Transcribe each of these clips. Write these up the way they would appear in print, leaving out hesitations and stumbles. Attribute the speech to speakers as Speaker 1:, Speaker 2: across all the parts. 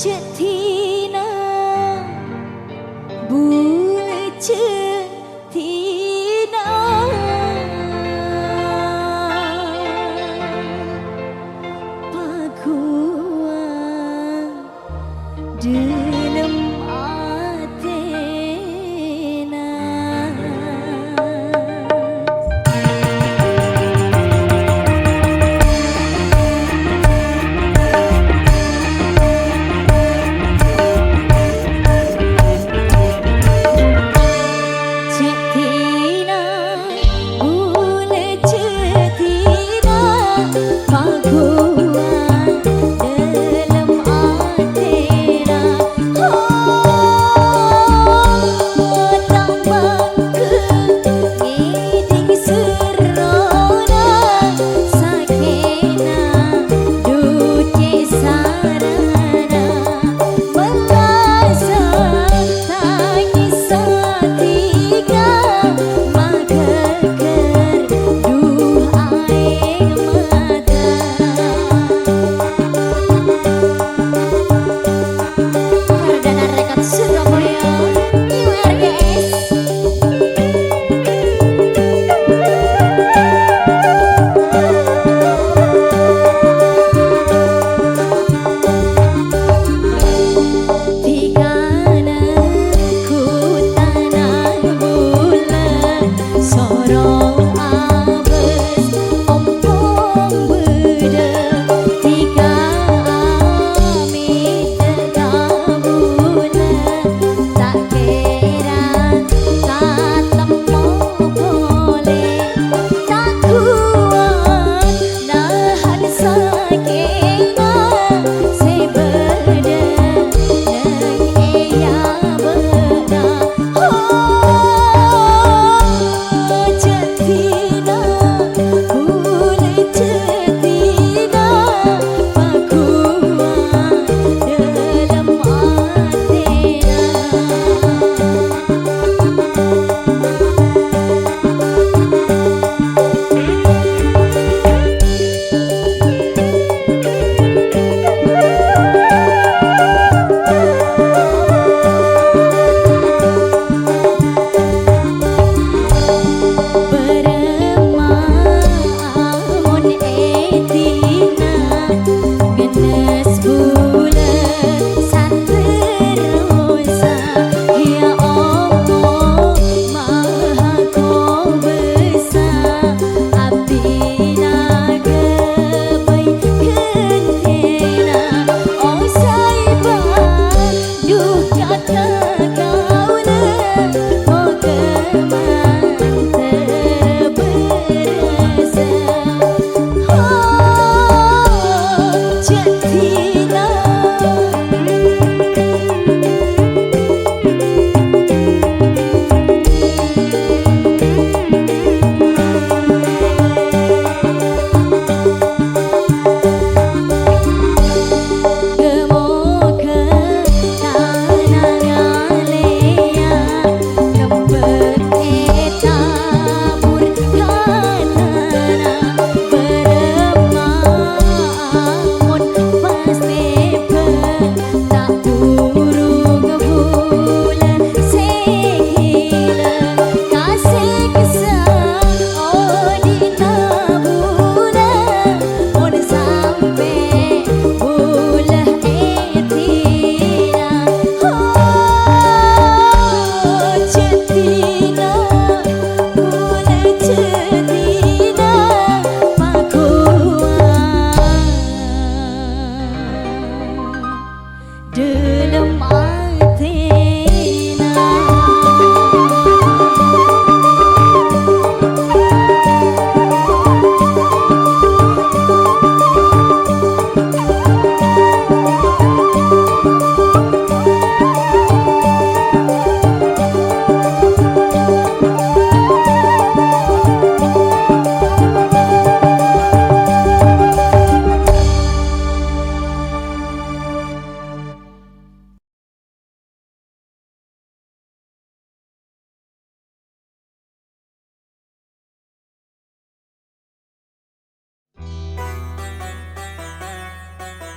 Speaker 1: Cetina bule cetina pakuan dalam atena.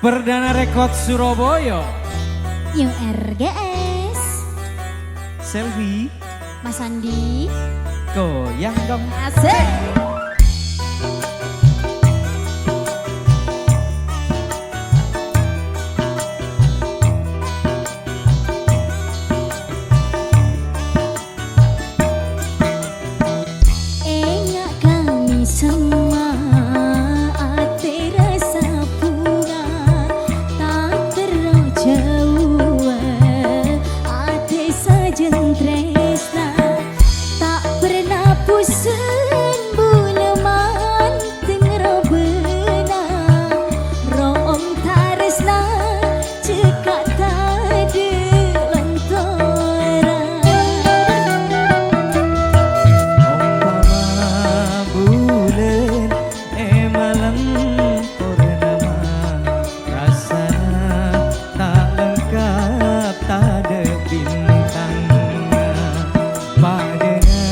Speaker 2: Perdana Rekod Surabaya.
Speaker 1: Yung RGS.
Speaker 2: Selfie.
Speaker 1: Mas Andi.
Speaker 2: Goyang dong.
Speaker 1: Asik. Enak kami semua, hati rasa bunga, tak terlalu jauh, hati sajen tresna, tak pernah pusing buleman tengro bena, rom taresna cekak tadi lentora.
Speaker 2: Bulan malam purnama, rasanya tak lengkap tak ada bintangnya. Padanya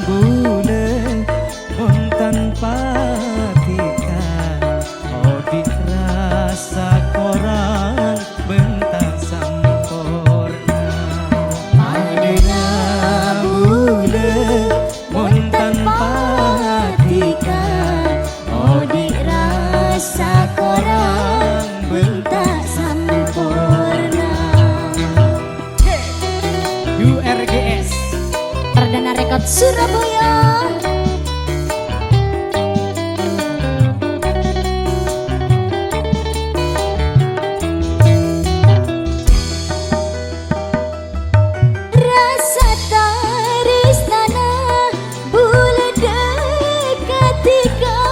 Speaker 2: bulan pun tanpa tika, oh dirasa korang bentang sempurna. Padanya bulan pun tanpa tika, oh dirasa korang bentang sempurna. URGS
Speaker 1: Perdana Rekod Surabaya. Rasa tarisnana bulan dekat tiga,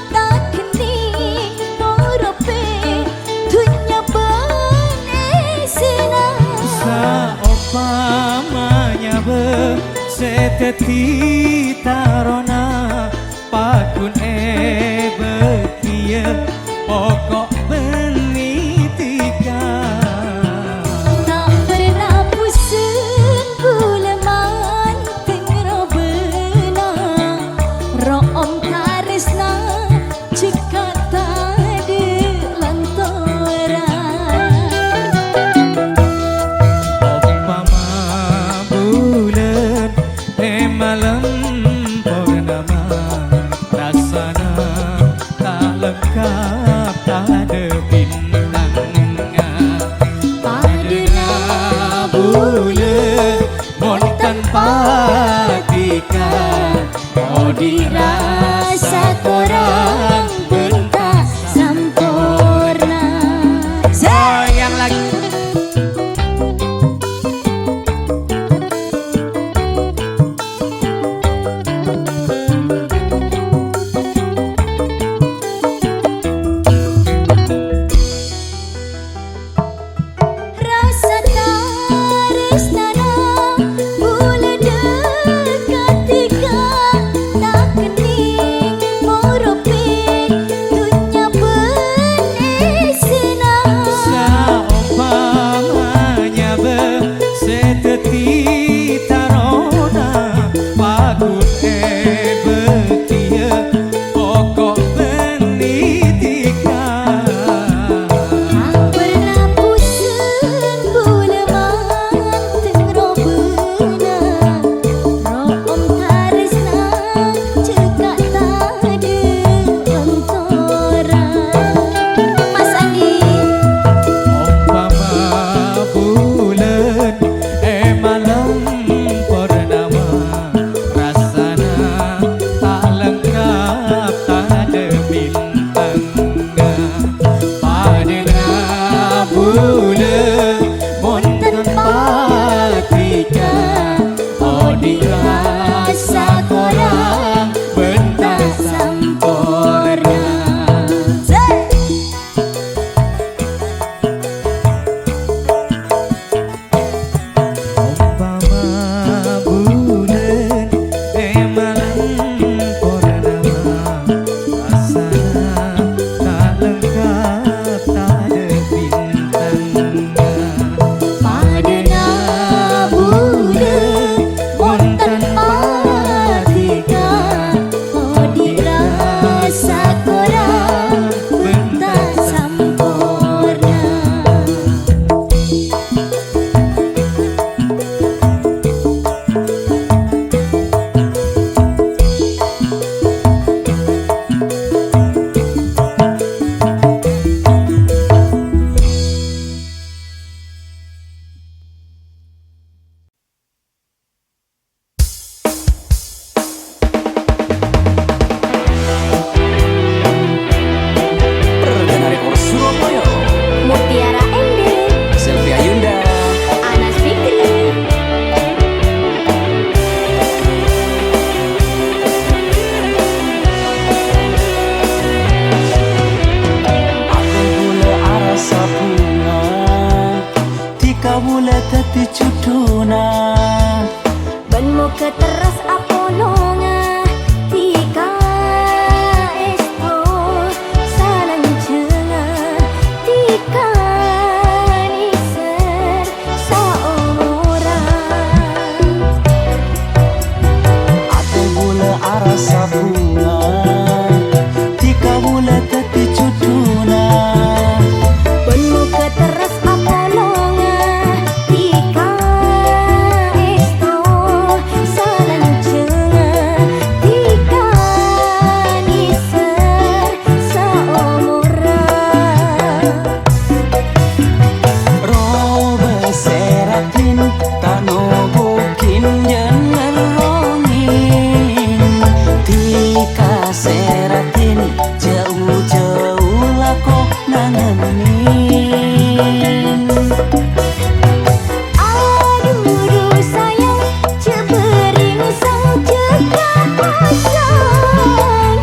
Speaker 1: tak kening morope dunia benesina.
Speaker 2: Saopamanya seteti tarona pakun bekia pokok benitika.
Speaker 1: Tak pernah pusing buleman tengro bena, rom taresna cekak tadi lentora.
Speaker 2: Umpama bulan malam purnama, rasanya tak lengkap tak ada bintangnya. Padanya bulan mon tanpa tika, oh dirasa korang bentang
Speaker 1: Sempurna.
Speaker 2: sayang lagi.
Speaker 1: Rasa tarisnana bulan dekat tiga, tak kening morope dunia benesina.
Speaker 2: Saumpamanya seteti tarona pakun bekia pokok benitika.
Speaker 1: Tak pernah pusing buleman tengro bena, rom taresna cekak tadi lentora. Mas Andi.
Speaker 2: Umpama bulan malam purnama, rasanya tak lengkap tak ada bintangnya. Padanya bulan mon tanpa tika, oh dirasa korang bentang sempurna. Umpama bulan malam purnama, rasanya tak lengkap tak ada bintangnya. bule teti cuduna
Speaker 1: Ben mo keteras apolonga tika esto salang cengan tika niser saomoran
Speaker 2: ate bule arasa bunga tika bule teti cuduna
Speaker 1: Ben mo keteras apolonga tika esto salang cengan tika niser saomoran
Speaker 2: robe seratin tano bukin jangan rongin tika seratin jauh-jauh lako nangenin
Speaker 1: aduh sayang cebering sang cekak pasang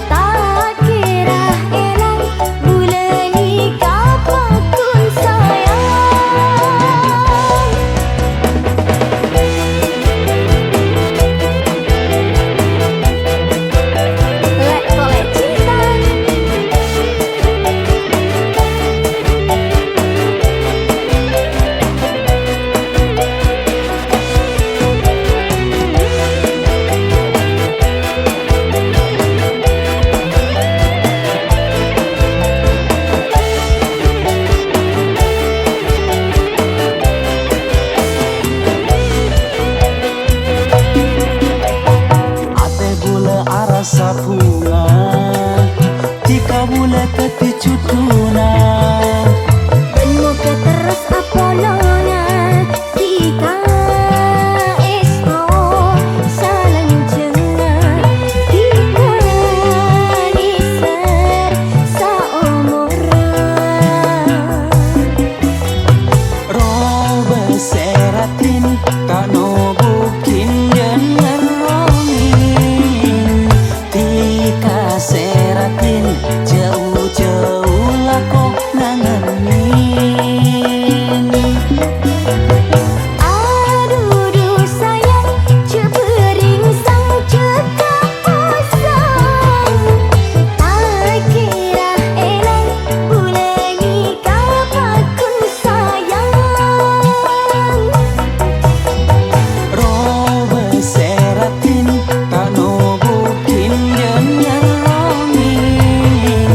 Speaker 1: tak kira elang bulan nikah pakun sayang lek kolek cinta
Speaker 2: ate bule arasa bunga tika bule teti cuduna
Speaker 1: Ben mo keteras apolonga tika esto salang cengan tika niser saomoran
Speaker 2: robe seratin tano bukin jangan rongin tika seratin jauh-jauh lako nangenin
Speaker 1: aduh sayang cebering sang cekak pasang tak kira elang bulan nikah pakun sayang
Speaker 2: robe seratin tano bukin jangan rongin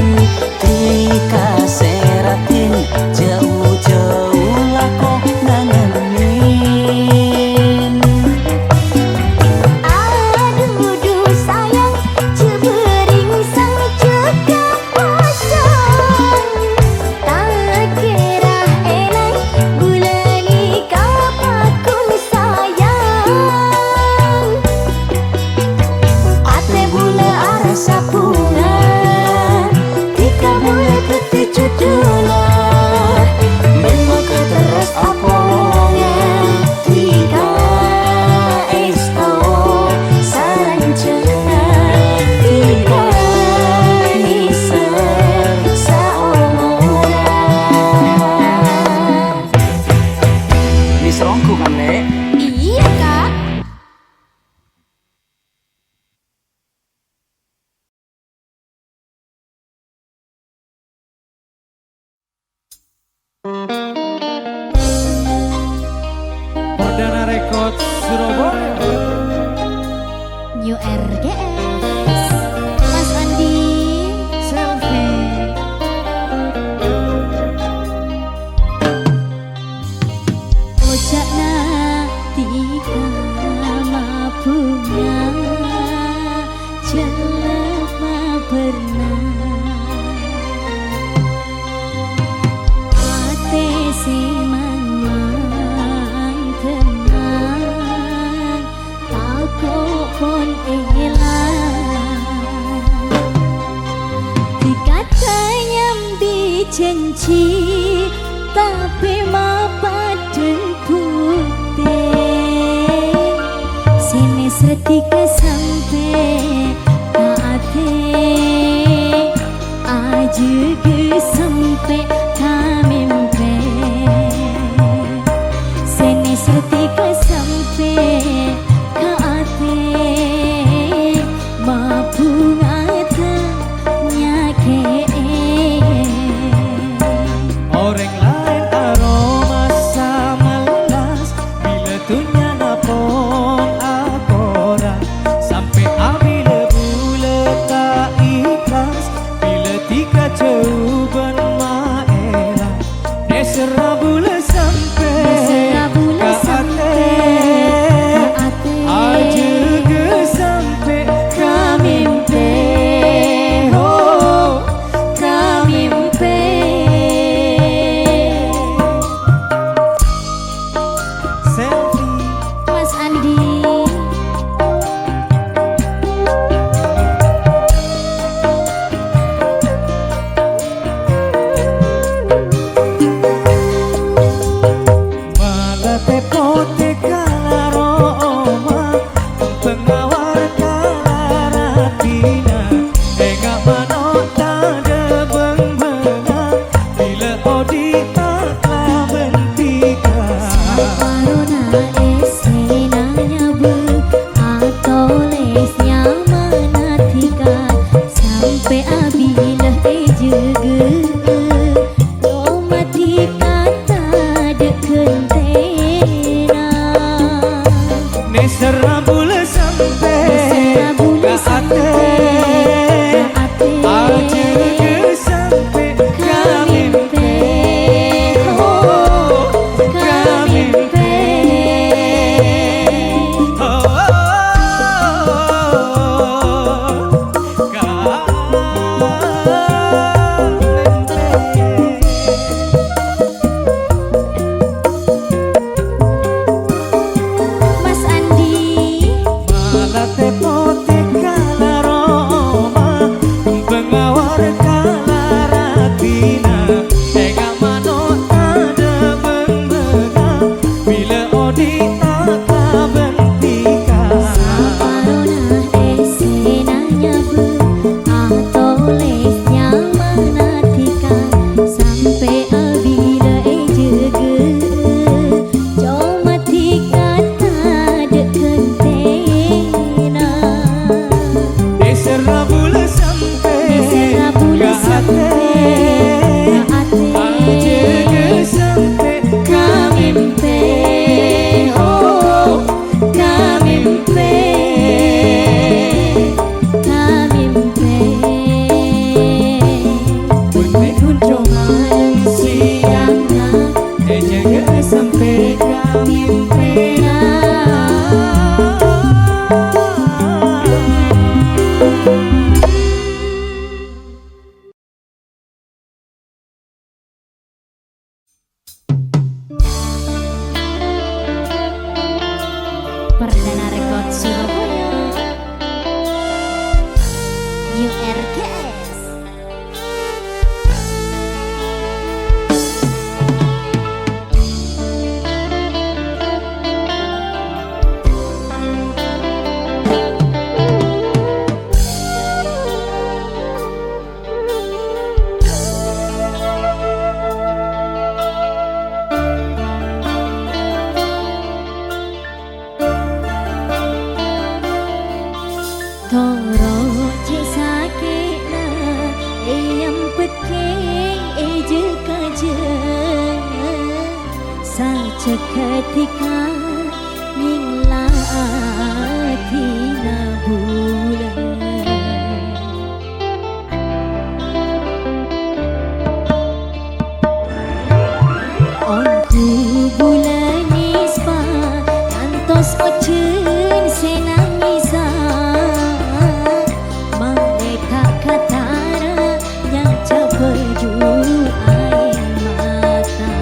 Speaker 2: tika seratin jauh-jauh lako nangenin
Speaker 1: aduh sayang cebering sang cekak pasang tak kira elang bulan nikah pakun sayang ate bule arasa bunga tika bule teti cuduna ben mo keteras apolonga tika esto salang cengan tika niser saomoran
Speaker 2: diserongku kan le
Speaker 1: iya kak
Speaker 2: Perdana Records Surabaya
Speaker 1: New RGS Mas Andi
Speaker 2: selfie
Speaker 1: Ojakna tika mabunga jelema pernah ate si mang tenang aku pun hilang dikata nyambi janji tapi mapaden putih sini setika sampai ate aja ke sampai kami mimpi
Speaker 2: bule sampai
Speaker 1: mesra bule sampai ate
Speaker 2: aja ke sampai
Speaker 1: kamimpe oh kamimpe
Speaker 2: selfie
Speaker 1: Mas Andi
Speaker 2: malah tepote kalaro oma pengawar kalaratina enggak manota de benga bila odita bentika
Speaker 1: Corona esena nyabu atau lesnya manatika sampai abilah ejege romatika tak dekentena
Speaker 2: Nesera bule sampai
Speaker 1: mesra bule
Speaker 2: ke
Speaker 1: sampai
Speaker 2: ate aja ke sampai kamimpe oh kamimpe
Speaker 1: Mas Andi
Speaker 2: malah tepote kalaroma pengawar kalaratina enggak manota de benga bila odita bentika
Speaker 1: Corona esena nyabu atau lesnya manatika sampai abila ejege comatika tak dekentena
Speaker 2: Nesera bule sampai
Speaker 1: mesra bule sampai ate
Speaker 2: aja ke sampai
Speaker 1: kamimpe oh kamimpe kamimpe
Speaker 2: Bunyi kunco
Speaker 1: siangna
Speaker 2: aja ke sampai kamimpe
Speaker 1: Perdana Rekod Surabaya URGS Toro cisake na eyam peking eje kaje saja ketika ninglaati na bulan onku bulan nispa kantos ocen senangisa Maleka katara yang cepeju air mata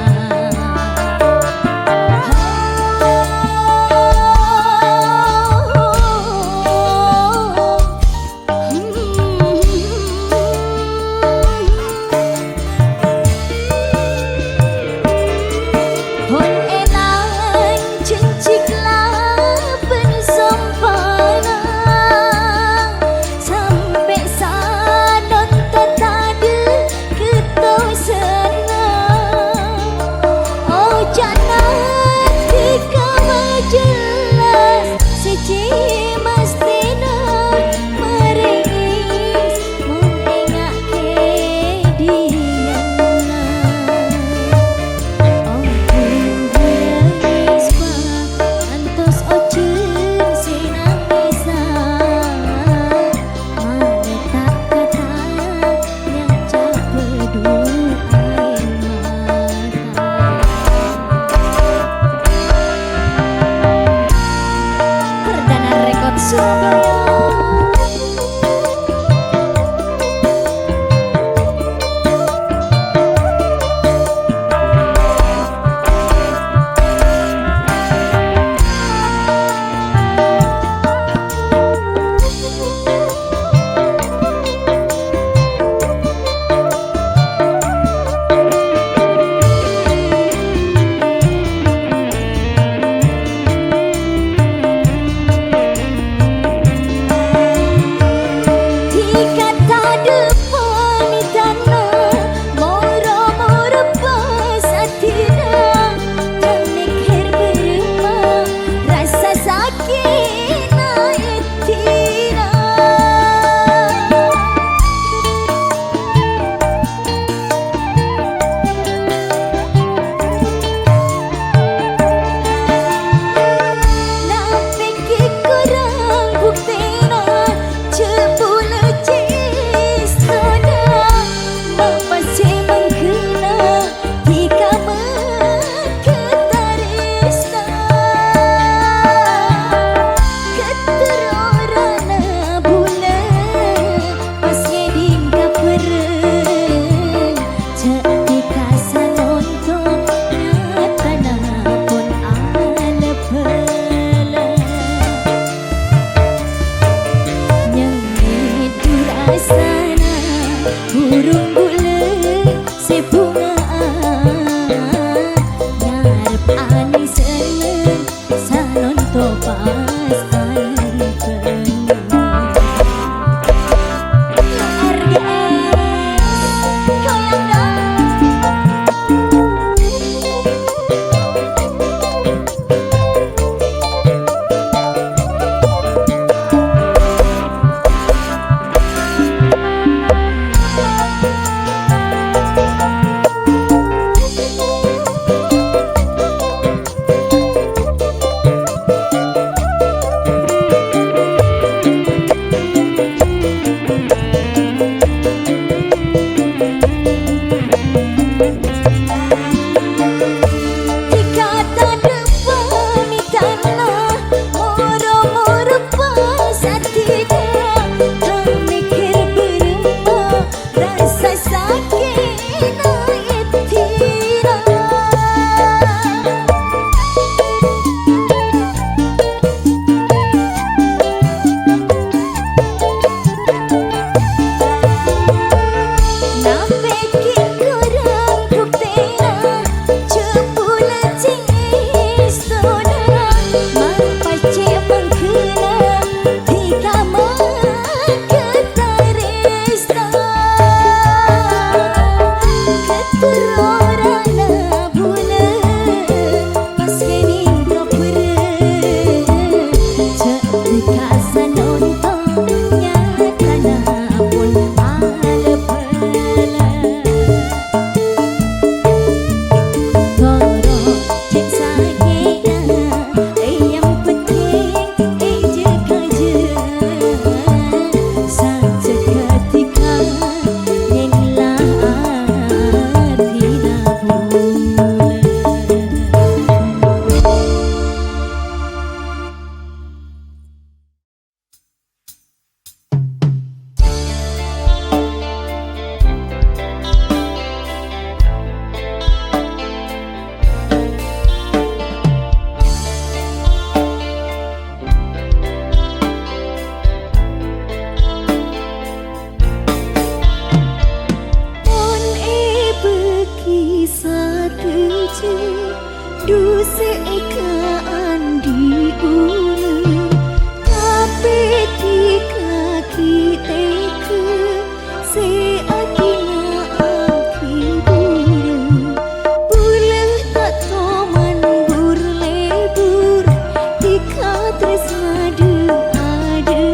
Speaker 1: Hon elang cenciklah pensompana sampai sadon tetade ketau senang oh jangan tika majelas seci mastina meringis mengingat ke dia Antos ocen sinang bisa Maletak kata yang capedu air mata Duse ikan diulur tapi di kaki teke se adina aki buru bule tak toman bur lebur di katres adu adu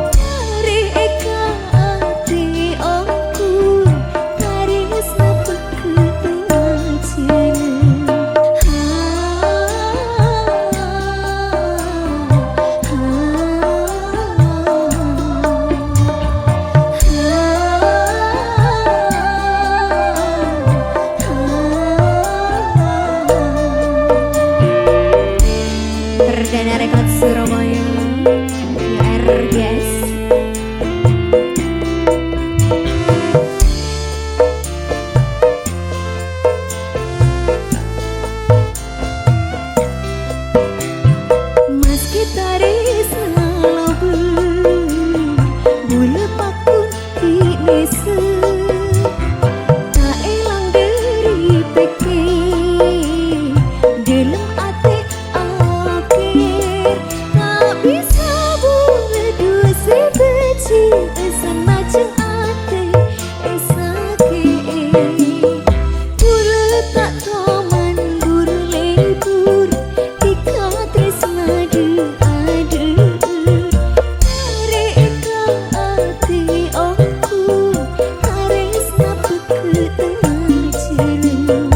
Speaker 1: cari eka ate aku taris napek tengah cina. Perdana Rekod Surabaya URGS. Mas gitaris ngalobu bulu pakun kinese tak elang dari peke dalam ate akhir tak bisa boleh dua sebeci sama jeng ate esake bulu tak toman buru lebur tika tresna adu adu mereka ate aku haris napek tengah celu.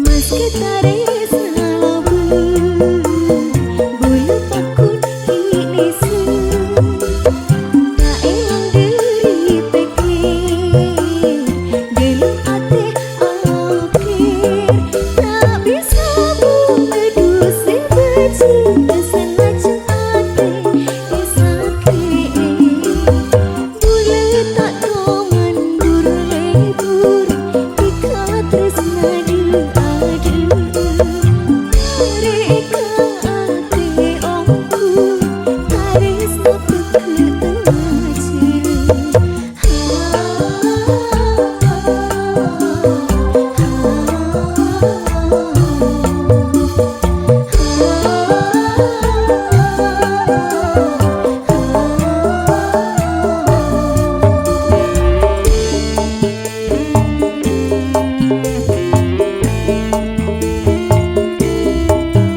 Speaker 1: Mas gitaris ngalobu bulu pakun kinese tak elang dari pikir dalam ate akhir tak bisa boleh dua sebeci senajeng ate esake bule tak toman buru lebur tika tresna adu adu mereka ate aku haris napek tengah celu.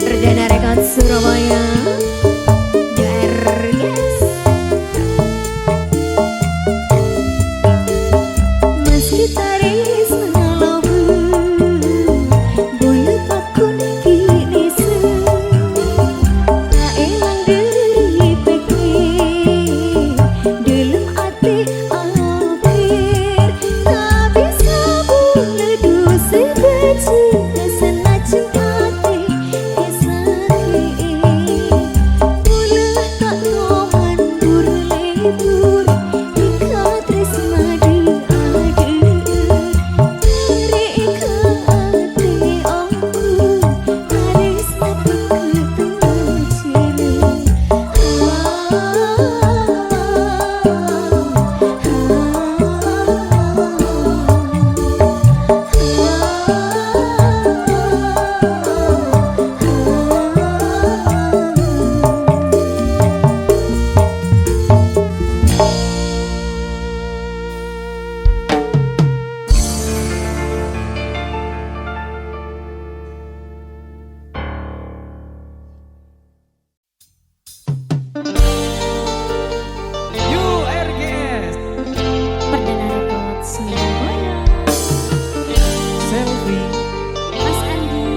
Speaker 1: Perdana Rekod Surabaya URGS. Mas gitaris ngalobu bulu pakun kinese tak elang dari pikir dalam ate akhir tak bisa boleh dua sebeci senajeng ate esake bulu tak toman buru lebur tika tresna adu adu mereka ate aku haris napek tengah celu.
Speaker 2: URGS
Speaker 1: Perdana Rekod Surabaya
Speaker 2: Selfie
Speaker 1: Mas Andi.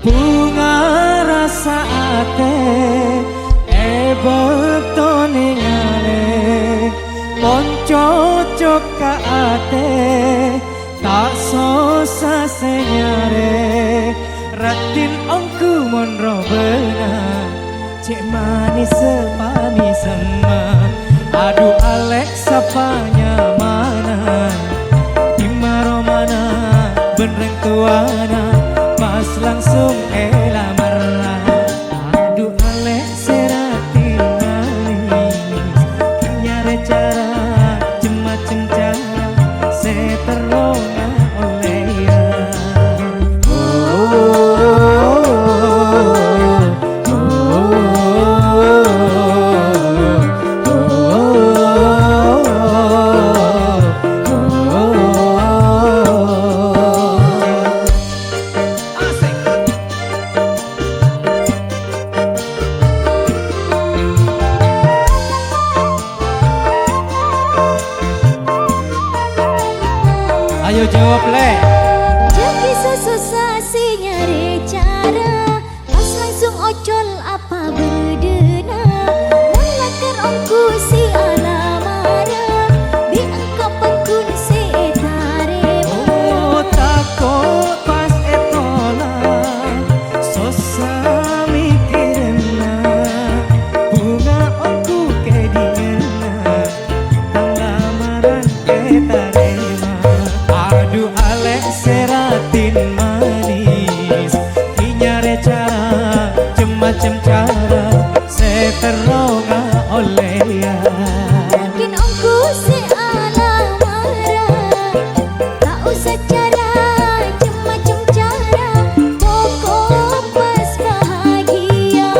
Speaker 2: bunga rasa ate beto ningale monco ka ate tak sosa senyare ratin ongku monro benar cek manis manis sama aduh Alex sapanya mana dimaro mana benereng tuana pas langsung lamar aduh Alex seratin manis nyare cara macem cara seterona oleh ya ayo jawab le.
Speaker 1: Jadi sesusah si nyari cara pas langsung ocol apa berdena melakar ongku si alamara bi engkau pekun si tarema
Speaker 2: Oh takut pas etola sosa mikirna bunga aku kedingena lamaran ketarema aduh Alex seratin manis kinyare cara macem cara seteronga oleh ya
Speaker 1: mungkin ongku si alamara tak usah cara macam cara pokok pas bahagia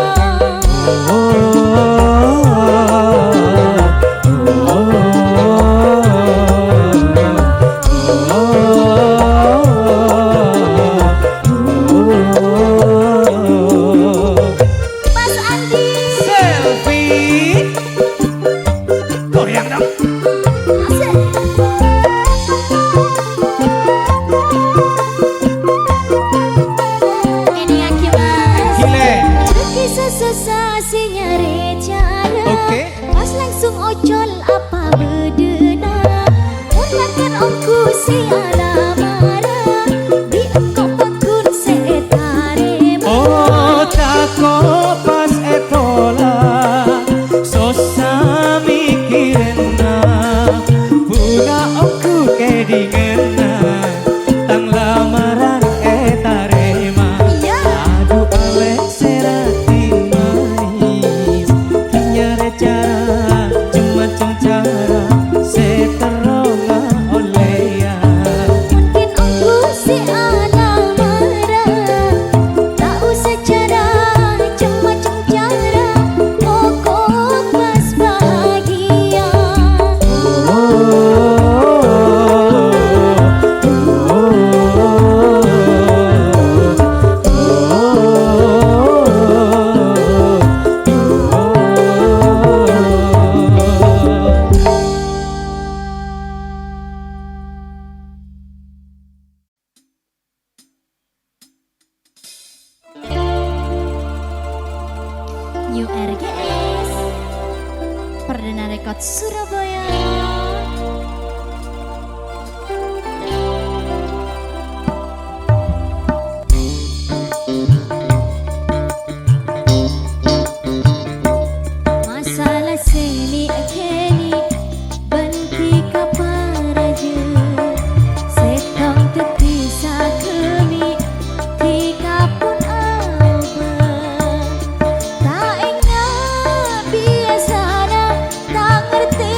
Speaker 1: Mas Andi
Speaker 2: selfie goyang dong
Speaker 1: asik. Ini aki mas
Speaker 2: gile
Speaker 1: Kisah sensasi nyari cara
Speaker 2: Oke.
Speaker 1: pas langsung ocol apa bedena mulakan ongku si alamara di engkau pekun setarema
Speaker 2: oh takut pas etola sosa mikirna bunga aku kedingena tang lamaran etarema
Speaker 1: ya
Speaker 2: aduh Alex seratin manis kinyare cara macem cara seteronga oleh ya
Speaker 1: mungkin ongku si alamara tak usah cara macam cara pokok pas bahagia URGS Perdana Rekod Surabaya. Masalah seni akeni benti kaparaja setong tetisa kemi tiga pun alba tak ingat biasana tak ngerti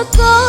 Speaker 1: Pasti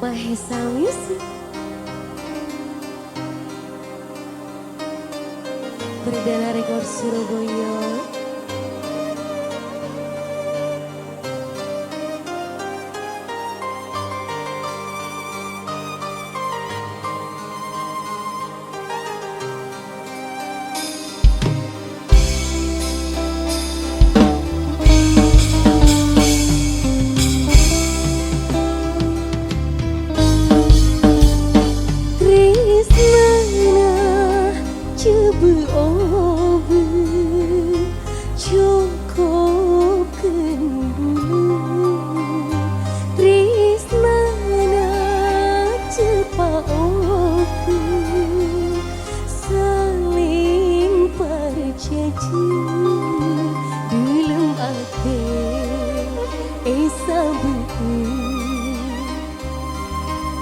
Speaker 1: Mahesa Music Perdana Rekor Surabaya.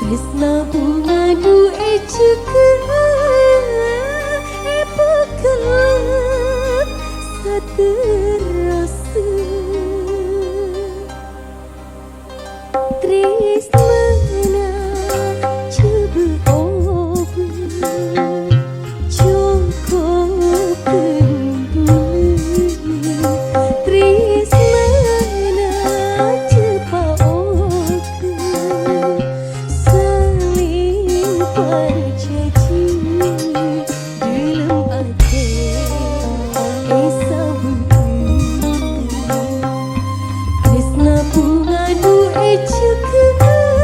Speaker 1: Tresna bunga du pekat saterasa Tresna coba obu cukup kenduli Tresna cepat obu berjanji dalam hati Tresna bunga du cukup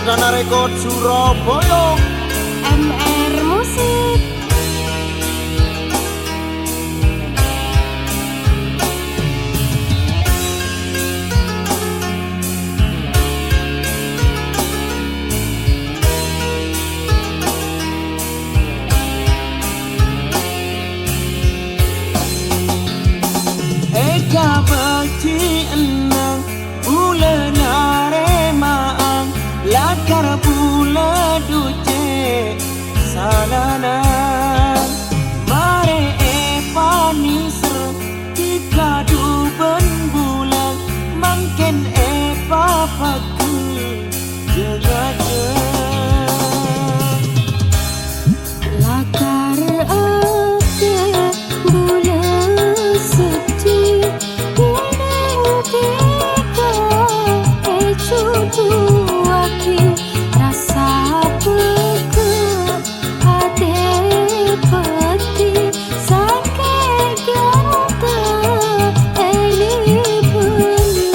Speaker 3: Perdana Rekod Surabaya.
Speaker 1: MR Musik.
Speaker 2: Eka beci enang bulan aremaang lakar bula duce salana mare panisr tika duben bulan mangken papaku jegade
Speaker 1: Lakar ake bulan suci Kuning tika cucu aki rasa buku hati peti sakit ganta eli beli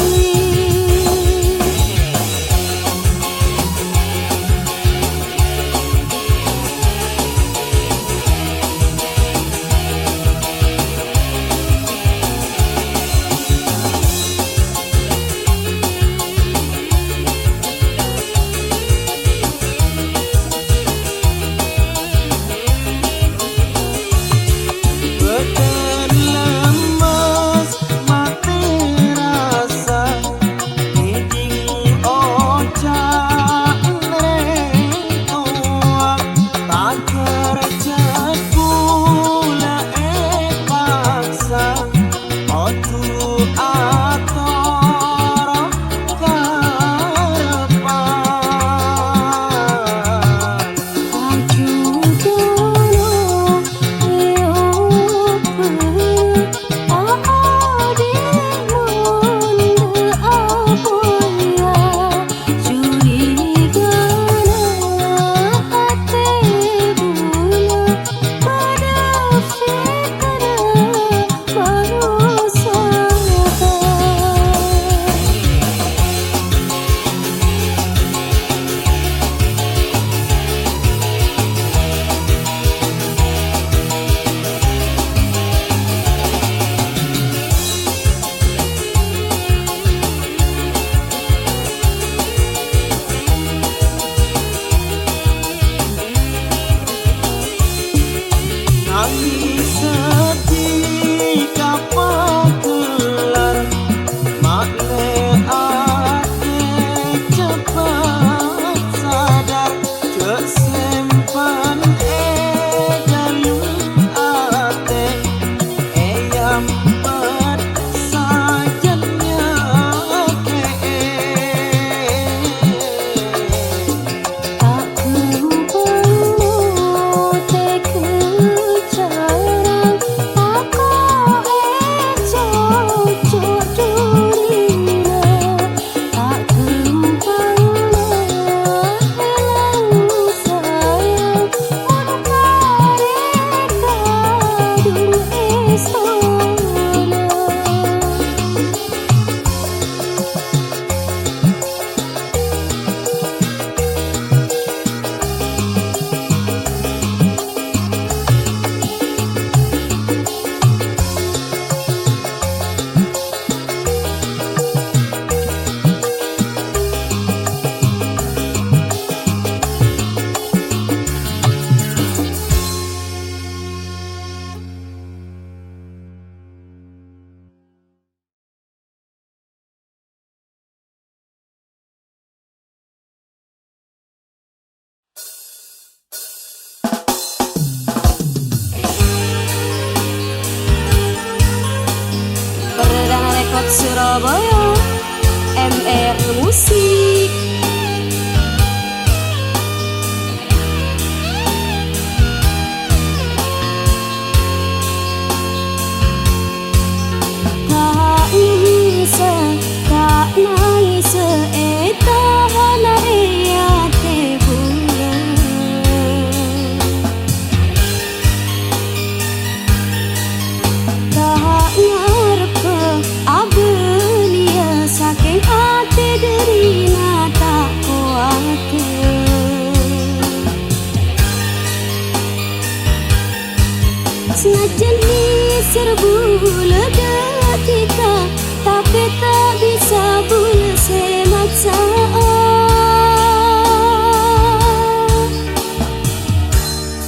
Speaker 1: serbu ledetika, tapi tak bisa bula semaksa.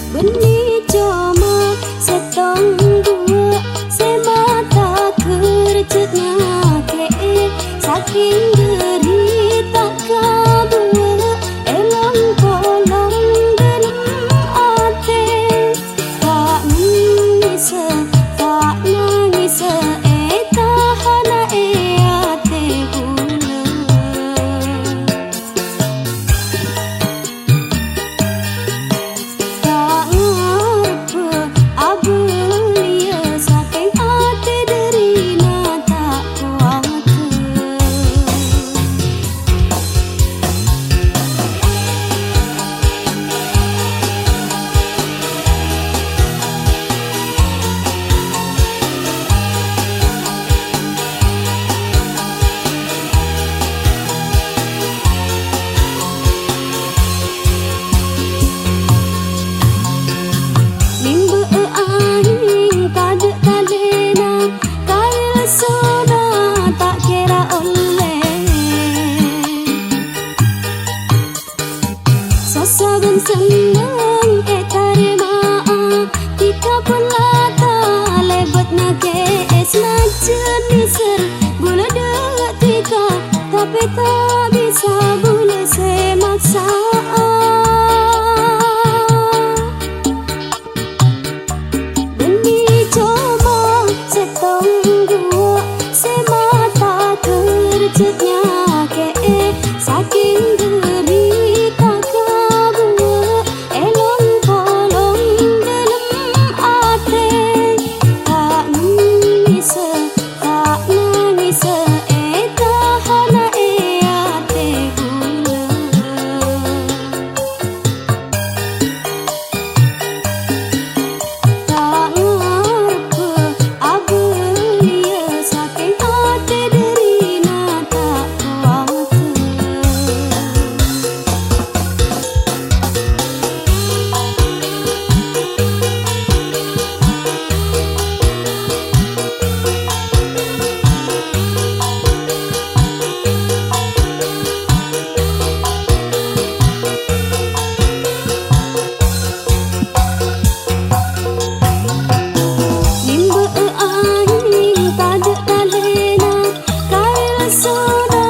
Speaker 1: Benih cuma setong dua, semata kerjanya ke saking derita kabua, elong kolong dalam ate, tak nangis tahana ate bula. Tak ngarep abelia saking ate derina tak kuat. Saben senang tarima tika pelata lebat nake najen diser bula detika, tapi tak bisa bula semaksa. Benih cuma setong dua, semata kerjanya ke saking derita kabua, elong kolong dalam ate, tak nangis tahana ate bula. Tak ngarep abelia saking ate derina tak kuat. Nimba aing tade talena, kaila soda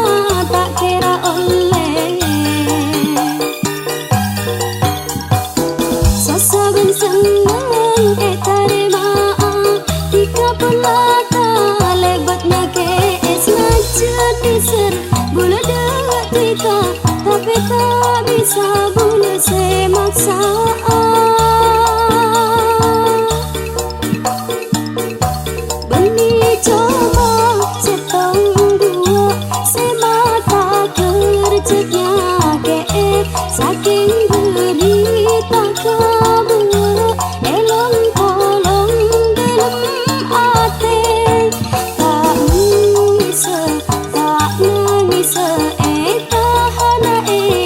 Speaker 1: tak kira oleh. Sasaben senang tarima tika pelata lebat nake najen diser bula detika, tapi tak bisa bula semaksa. Benih cuma setong dua, semata kerjanya ke saking derita kabua, elong kolong dalam ate, tak nangis tahana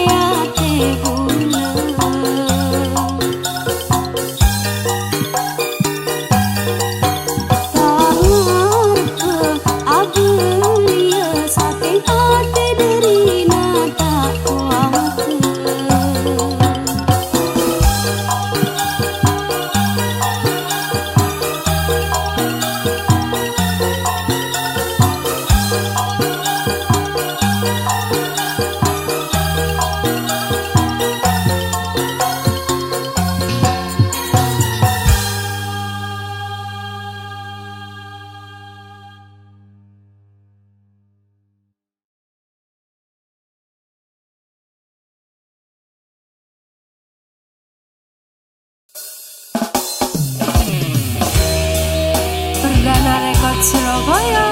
Speaker 1: ate bula. Tak ngarep abelia saking ate derina tak kuat. Perdana Rekod Surabaya.